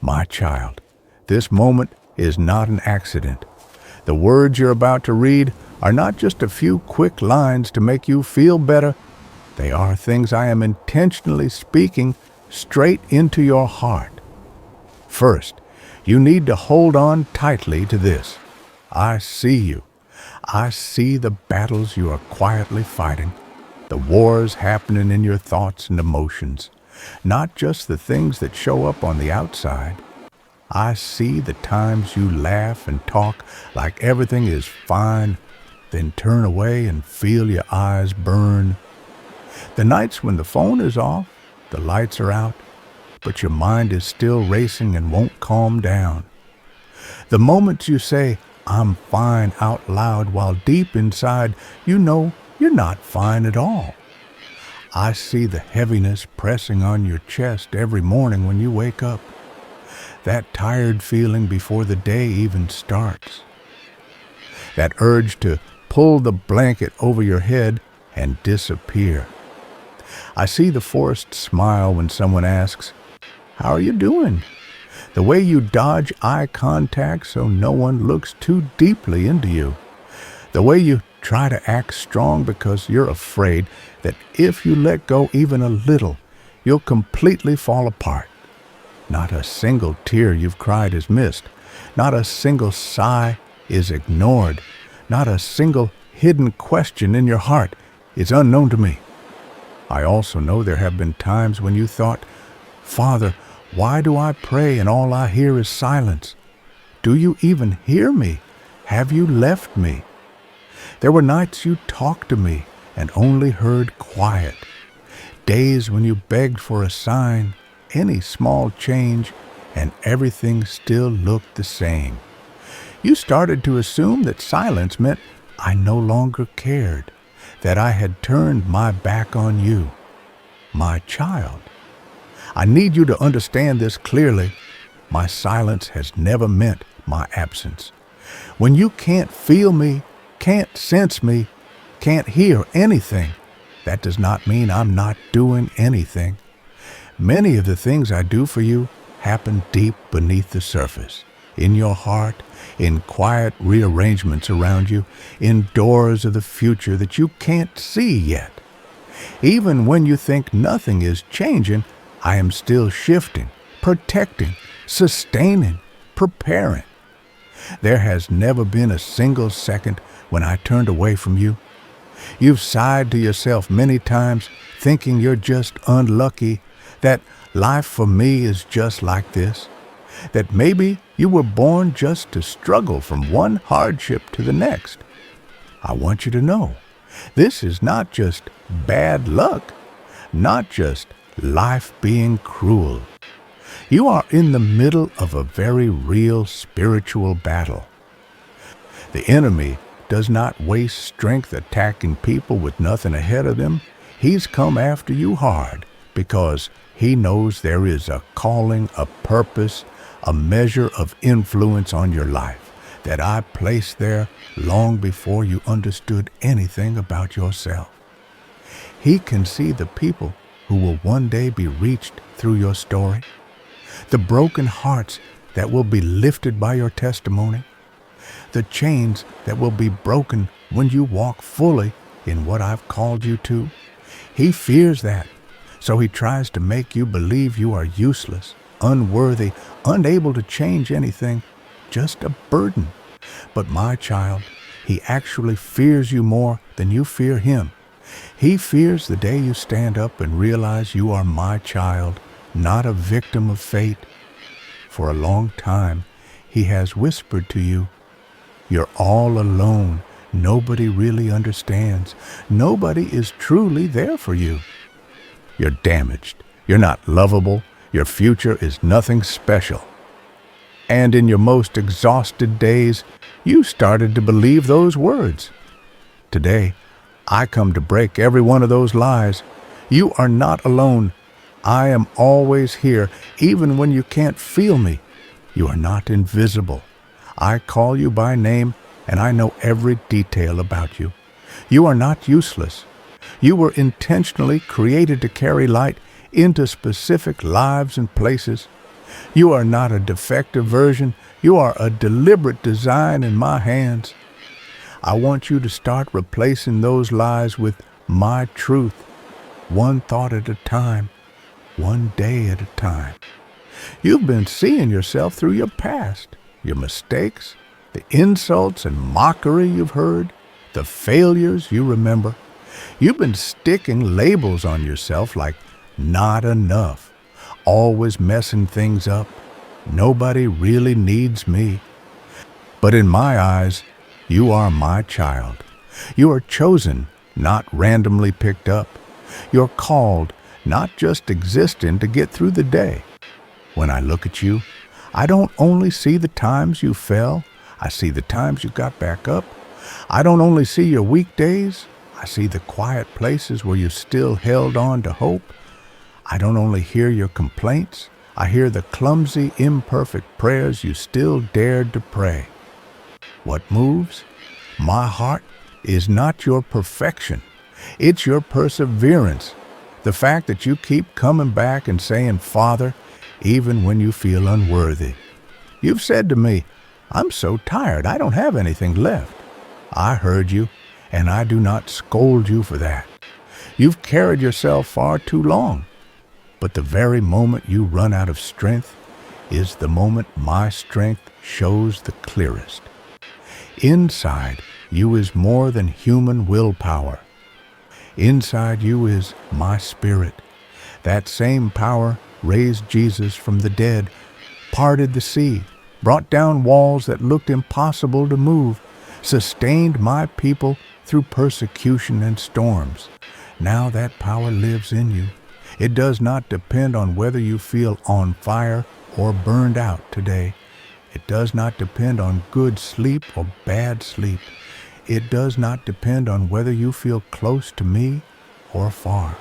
My child, this moment is not an accident. The words you're about to read are not just a few quick lines to make you feel better. They are things I am intentionally speaking straight into your heart. First, you need to hold on tightly to this. I see you. I see the battles you are quietly fighting, the wars happening in your thoughts and emotions, not just the things that show up on the outside. I see the times you laugh and talk like everything is fine, then turn away and feel your eyes burn. The nights when the phone is off, the lights are out, but your mind is still racing and won't calm down. The moments you say, "I'm fine" out loud while deep inside you know you're not fine at all. I see the heaviness pressing on your chest every morning when you wake up. That tired feeling before the day even starts. That urge to pull the blanket over your head and disappear. I see the forced smile when someone asks, "How are you doing?" The way you dodge eye contact so no one looks too deeply into you. The way you try to act strong because you're afraid that if you let go even a little, you'll completely fall apart. Not a single tear you've cried is missed. Not a single sigh is ignored. Not a single hidden question in your heart is unknown to me. I also know there have been times when you thought, "Father, why do I pray and all I hear is silence? Do you even hear me? Have you left me?" There were nights you talked to me and only heard quiet. Days when you begged for a sign, any small change, and everything still looked the same. You started to assume that silence meant I no longer cared, that I had turned my back on you. My child, I need you to understand this clearly. My silence has never meant my absence. When you can't feel me, can't sense me, can't hear anything, that does not mean I'm not doing anything. Many of the things I do for you happen deep beneath the surface, in your heart, in quiet rearrangements around you, in doors of the future that you can't see yet. Even when you think nothing is changing, I am still shifting, protecting, sustaining, preparing. There has never been a single second when I turned away from you. You've sighed to yourself many times, thinking you're just unlucky, that life for me is just like this, that maybe you were born just to struggle from one hardship to the next. I want you to know, this is not just bad luck, not just life being cruel. You are in the middle of a very real spiritual battle. The enemy does not waste strength attacking people with nothing ahead of them. He's come after you hard because he knows there is a calling, a purpose, a measure of influence on your life that I placed there long before you understood anything about yourself. He can see the people who will one day be reached through your story, the broken hearts that will be lifted by your testimony, the chains that will be broken when you walk fully in what I've called you to. He fears that, so he tries to make you believe you are useless, unworthy, unable to change anything, just a burden. But my child, he actually fears you more than you fear him. He fears the day you stand up and realize you are my child, not a victim of fate. For a long time, he has whispered to you, "You're all alone. Nobody really understands. Nobody is truly there for you. You're damaged. You're not lovable. Your future is nothing special." And in your most exhausted days, you started to believe those words. Today, I come to break every one of those lies. You are not alone. I am always here, even when you can't feel me. You are not invisible. I call you by name, and I know every detail about you. You are not useless. You were intentionally created to carry light into specific lives and places. You are not a defective version. You are a deliberate design in my hands. I want you to start replacing those lies with my truth, one thought at a time, one day at a time. You've been seeing yourself through your past, your mistakes, the insults and mockery you've heard, the failures you remember. You've been sticking labels on yourself like not enough, always messing things up. Nobody really needs me. But in my eyes, you are my child. You are chosen, not randomly picked up. You're called, not just existing to get through the day. When I look at you, I don't only see the times you fell, I see the times you got back up. I don't only see your weak days, I see the quiet places where you still held on to hope. I don't only hear your complaints, I hear the clumsy, imperfect prayers you still dared to pray. What moves my heart is not your perfection, it's your perseverance. The fact that you keep coming back and saying, Father, even when you feel unworthy. You've said to me, I'm so tired, I don't have anything left. I heard you, and I do not scold you for that. You've carried yourself far too long. But the very moment you run out of strength is the moment my strength shows the clearest. Inside you is more than human willpower. Inside you is my spirit. That same power raised Jesus from the dead, parted the sea, brought down walls that looked impossible to move, sustained my people through persecution and storms. Now that power lives in you. It does not depend on whether you feel on fire or burned out today. It does not depend on good sleep or bad sleep. It does not depend on whether you feel close to me or far.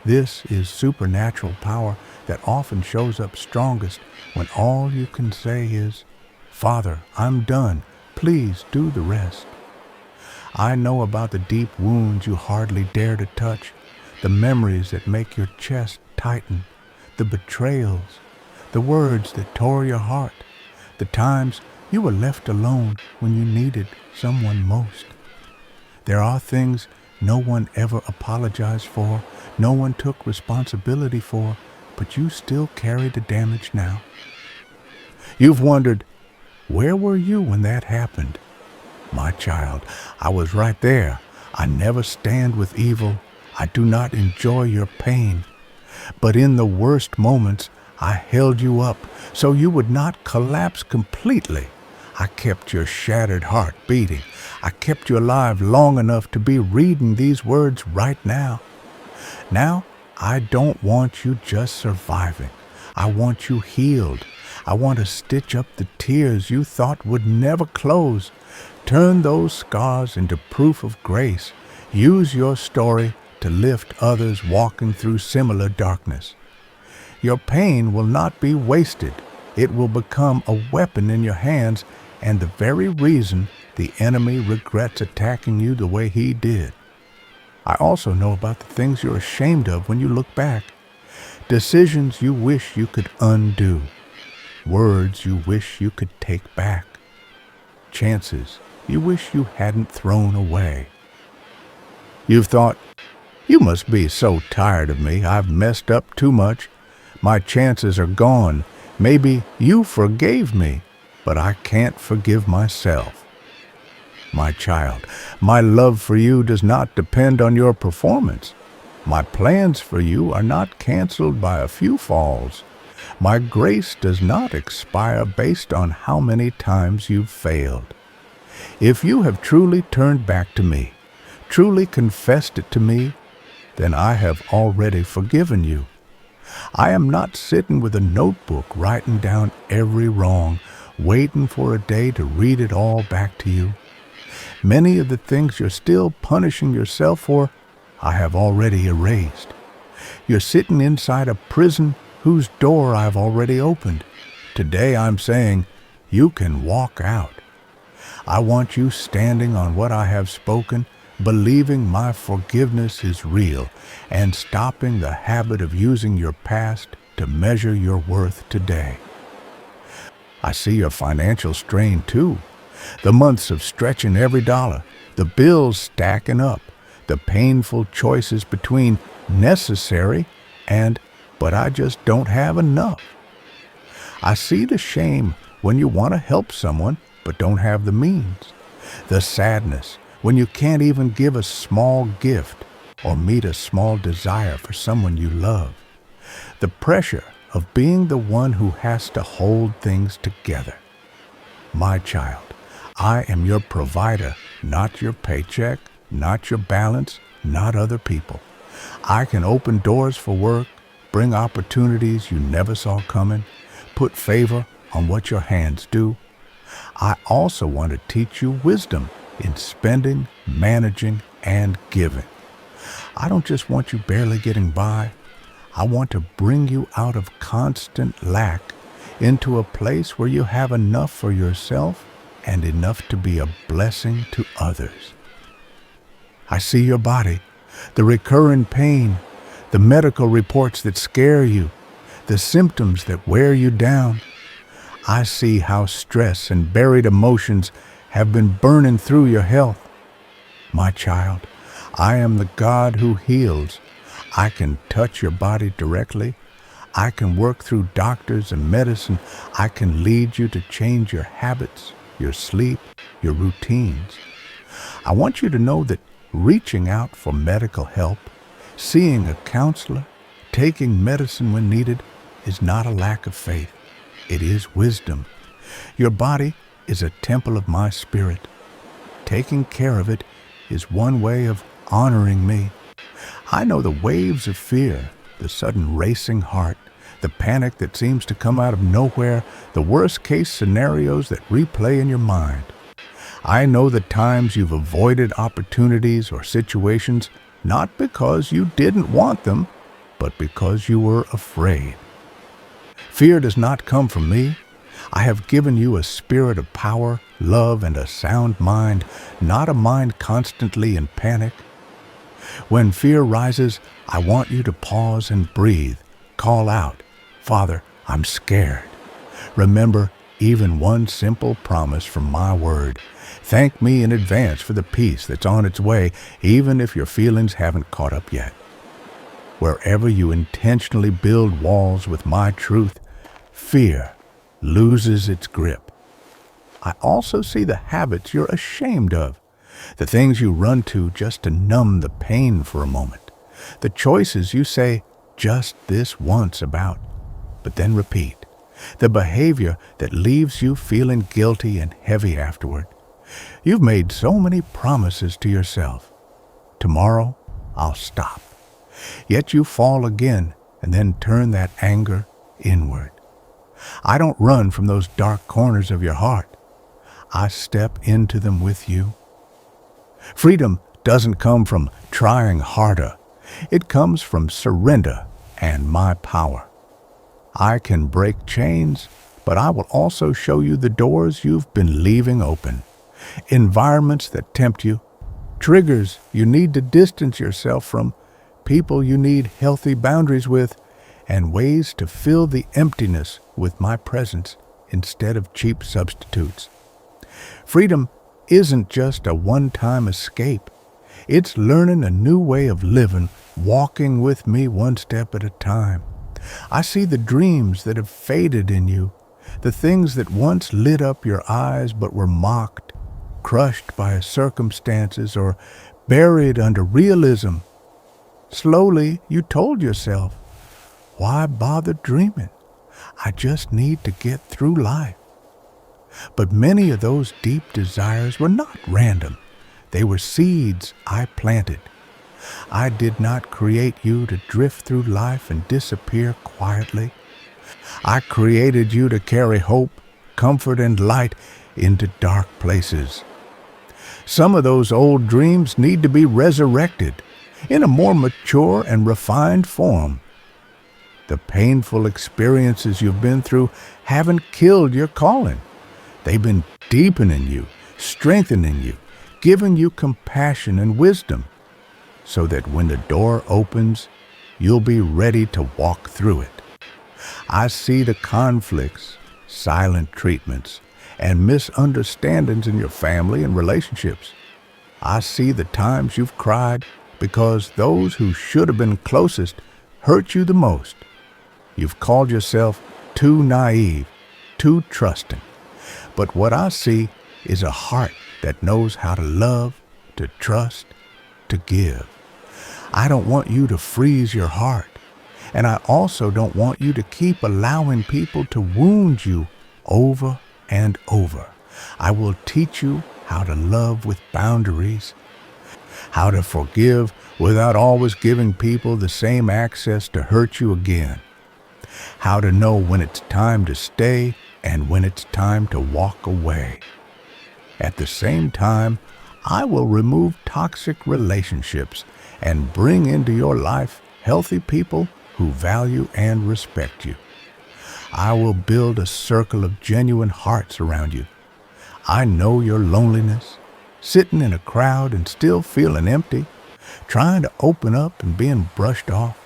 This is supernatural power that often shows up strongest when all you can say is, Father, I'm done. Please do the rest. I know about the deep wounds you hardly dare to touch, the memories that make your chest tighten, the betrayals, the words that tore your heart, the times you were left alone when you needed someone most. There are things no one ever apologized for, no one took responsibility for, but you still carry the damage now. You've wondered, where were you when that happened? My child, I was right there. I never stand with evil. I do not enjoy your pain. But in the worst moments, I held you up so you would not collapse completely. I kept your shattered heart beating. I kept you alive long enough to be reading these words right now. Now, I don't want you just surviving. I want you healed. I want to stitch up the tears you thought would never close. Turn those scars into proof of grace. Use your story to lift others walking through similar darkness. Your pain will not be wasted. It will become a weapon in your hands and the very reason the enemy regrets attacking you the way he did. I also know about the things you're ashamed of when you look back, decisions you wish you could undo, words you wish you could take back, chances you wish you hadn't thrown away. You've thought, you must be so tired of me. I've messed up too much. My chances are gone. Maybe you forgave me, but I can't forgive myself. My child, my love for you does not depend on your performance. My plans for you are not canceled by a few falls. My grace does not expire based on how many times you've failed. If you have truly turned back to me, truly confessed it to me, then I have already forgiven you. I am not sitting with a notebook writing down every wrong, waiting for a day to read it all back to you. Many of the things you're still punishing yourself for, I have already erased. You're sitting inside a prison whose door I've already opened. Today I'm saying, you can walk out. I want you standing on what I have spoken, believing my forgiveness is real, and stopping the habit of using your past to measure your worth today. I see your financial strain too. The months of stretching every dollar, the bills stacking up, the painful choices between necessary and, but I just don't have enough. I see the shame when you want to help someone but don't have the means. The sadness when you can't even give a small gift or meet a small desire for someone you love. The pressure of being the one who has to hold things together. My child, I am your provider, not your paycheck, not your balance, not other people. I can open doors for work, bring opportunities you never saw coming, put favor on what your hands do. I also want to teach you wisdom in spending, managing, and giving. I don't just want you barely getting by. I want to bring you out of constant lack into a place where you have enough for yourself and enough to be a blessing to others. I see your body, the recurring pain, the medical reports that scare you, the symptoms that wear you down. I see how stress and buried emotions have been burning through your health. My child, I am the God who heals. I can touch your body directly. I can work through doctors and medicine. I can lead you to change your habits, your sleep, your routines. I want you to know that reaching out for medical help, seeing a counselor, taking medicine when needed is not a lack of faith. It is wisdom. Your body is a temple of my spirit. Taking care of it is one way of honoring me. I know the waves of fear, the sudden racing heart, the panic that seems to come out of nowhere, the worst-case scenarios that replay in your mind. I know the times you've avoided opportunities or situations, not because you didn't want them, but because you were afraid. Fear does not come from me. I have given you a spirit of power, love, and a sound mind, not a mind constantly in panic. When fear rises, I want you to pause and breathe. Call out, Father, I'm scared. Remember even one simple promise from my word. Thank me in advance for the peace that's on its way, even if your feelings haven't caught up yet. Wherever you intentionally build walls with my truth, fear loses its grip. I also see the habits you're ashamed of, the things you run to just to numb the pain for a moment, the choices you say just this once about, but then repeat, the behavior that leaves you feeling guilty and heavy afterward. You've made so many promises to yourself. Tomorrow, I'll stop. Yet you fall again and then turn that anger inward. I don't run from those dark corners of your heart. I step into them with you. Freedom doesn't come from trying harder. It comes from surrender and my power. I can break chains, but I will also show you the doors you've been leaving open, environments that tempt you, triggers you need to distance yourself from, people you need healthy boundaries with, and ways to fill the emptiness with my presence instead of cheap substitutes. Freedom isn't just a one-time escape. It's learning a new way of living, walking with me one step at a time. I see the dreams that have faded in you, the things that once lit up your eyes but were mocked, crushed by circumstances, or buried under realism. Slowly, you told yourself, why bother dreaming? I just need to get through life. But many of those deep desires were not random. They were seeds I planted. I did not create you to drift through life and disappear quietly. I created you to carry hope, comfort, and light into dark places. Some of those old dreams need to be resurrected in a more mature and refined form. The painful experiences you've been through haven't killed your calling. They've been deepening you, strengthening you, giving you compassion and wisdom, so that when the door opens, you'll be ready to walk through it. I see the conflicts, silent treatments, and misunderstandings in your family and relationships. I see the times you've cried because those who should have been closest hurt you the most. You've called yourself too naive, too trusting. But what I see is a heart that knows how to love, to trust, to give. I don't want you to freeze your heart. And I also don't want you to keep allowing people to wound you over and over. I will teach you how to love with boundaries, how to forgive without always giving people the same access to hurt you again, how to know when it's time to stay and when it's time to walk away. At the same time, I will remove toxic relationships and bring into your life healthy people who value and respect you. I will build a circle of genuine hearts around you. I know your loneliness, sitting in a crowd and still feeling empty, trying to open up and being brushed off,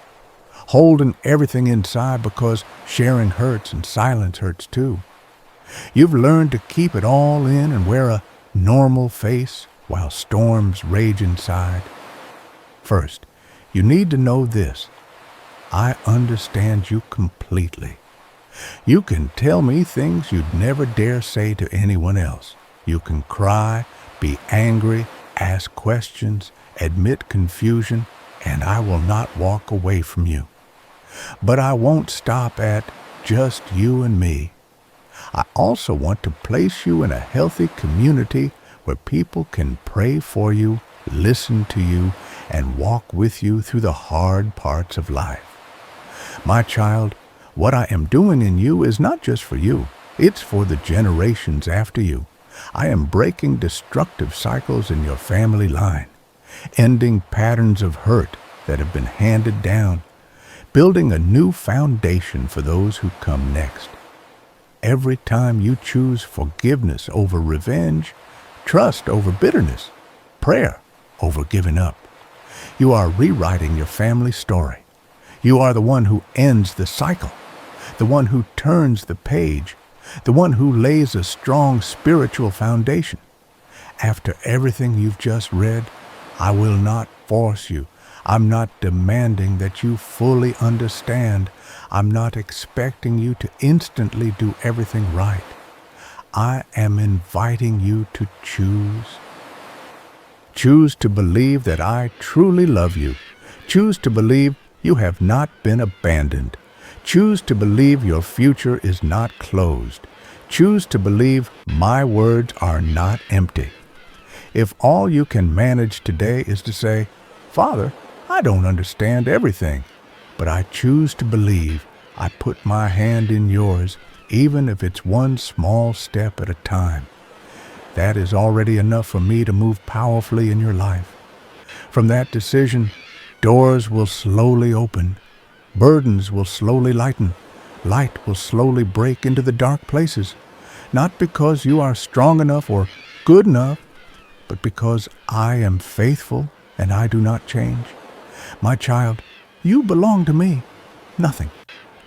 holding everything inside because sharing hurts and silence hurts too. You've learned to keep it all in and wear a normal face while storms rage inside. First, you need to know this. I understand you completely. You can tell me things you'd never dare say to anyone else. You can cry, be angry, ask questions, admit confusion, and I will not walk away from you. But I won't stop at just you and me. I also want to place you in a healthy community where people can pray for you, listen to you, and walk with you through the hard parts of life. My child, what I am doing in you is not just for you. It's for the generations after you. I am breaking destructive cycles in your family line, ending patterns of hurt that have been handed down, building a new foundation for those who come next. Every time you choose forgiveness over revenge, trust over bitterness, prayer over giving up, you are rewriting your family story. You are the one who ends the cycle, the one who turns the page, the one who lays a strong spiritual foundation. After everything you've just read, I will not force you. I'm not demanding that you fully understand. I'm not expecting you to instantly do everything right. I am inviting you to choose. Choose to believe that I truly love you. Choose to believe you have not been abandoned. Choose to believe your future is not closed. Choose to believe my words are not empty. If all you can manage today is to say, Father, I don't understand everything, but I choose to believe, I put my hand in yours, even if it's one small step at a time. That is already enough for me to move powerfully in your life. From that decision, doors will slowly open, burdens will slowly lighten, light will slowly break into the dark places, not because you are strong enough or good enough, but because I am faithful and I do not change. My child, you belong to me. Nothing,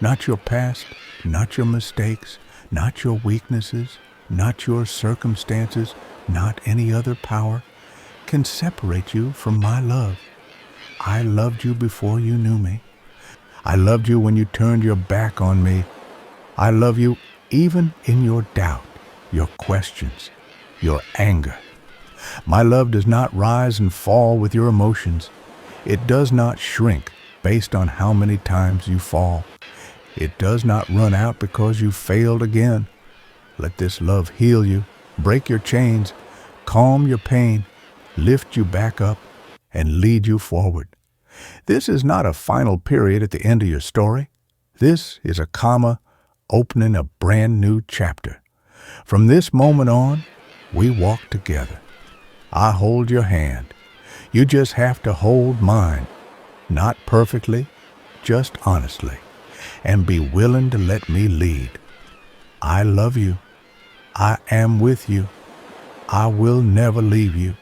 not your past, not your mistakes, not your weaknesses, not your circumstances, not any other power, can separate you from my love. I loved you before you knew me. I loved you when you turned your back on me. I love you even in your doubt, your questions, your anger. My love does not rise and fall with your emotions. It does not shrink based on how many times you fall. It does not run out because you failed again. Let this love heal you, break your chains, calm your pain, lift you back up, and lead you forward. This is not a final period at the end of your story. This is a comma opening a brand new chapter. From this moment on, we walk together. I hold your hand. You just have to hold mine, not perfectly, just honestly, and be willing to let me lead. I love you. I am with you. I will never leave you.